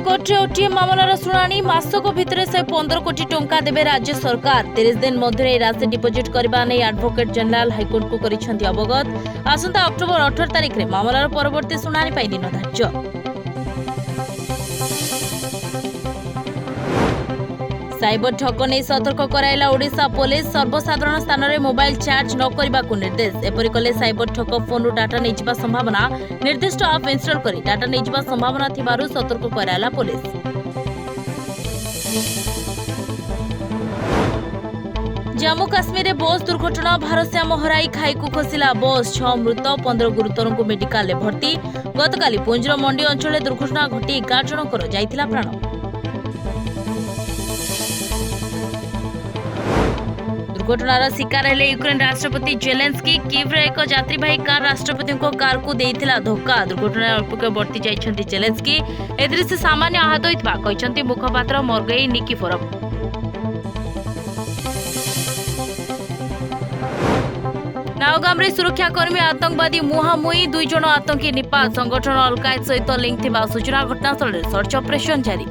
हाईकोर्टे OTM मामलार शुणाणी mask भितर से 15 कोटी टंका देवे राज्य सरकार 30 दिन मध्य राशि डिपोजिट करने नहीं एडवोकेट जनरल हाईकोर्ट को करिसेंती अवगत। आसंता अक्टोबर 18 तारिख में मामलार परवर्ती शुणाणी पाई दिन धार्य। साइबर ठक नहीं सतर्क कराइला ओडिशा पुलिस। सर्वसाधारण स्थान में मोबाइल चार्ज न करने को निर्देश। एपरि कले साइबर ठक फोन डाटा नहीं जावा संभावना। निर्दिष्ट आप इंस्टॉल करी डाटा नहीं जावा संभावना थिबारु सतर्क कराइला पुलिस। जम्मू काश्मीर बस दुर्घटना भारसाम्य हराई खाई को खसिला बस 6 मृत 15 गुरुतर को मेडिकल भर्ती। गतकाली पुंजर मंडी अंचल दुर्घटना घटी 11 जनकर जाइतिला प्राण। दुर्घटनार शिकार हेले यूक्रेन राष्ट्रपति जेलेंस्की। कीव्र एक यात्रीवाही कार राष्ट्रपति कार को देइथिला धक्का। दुर्घटना अल्पक बर्ती जाइछन्ति जेलेंस्की। एथिरे से सामान्य आहत होइतबा कहिसन्ति मुखपात्र मर्गेई निकिफोरव। नावगाम सुरक्षाकर्मी आतंकवादी मुहांमुही 2 जन आतंकी निपात। संगठन अलकायद सहित लिंक थिबा सूचना घटनास्थल सर्च ऑपरेशन जारी।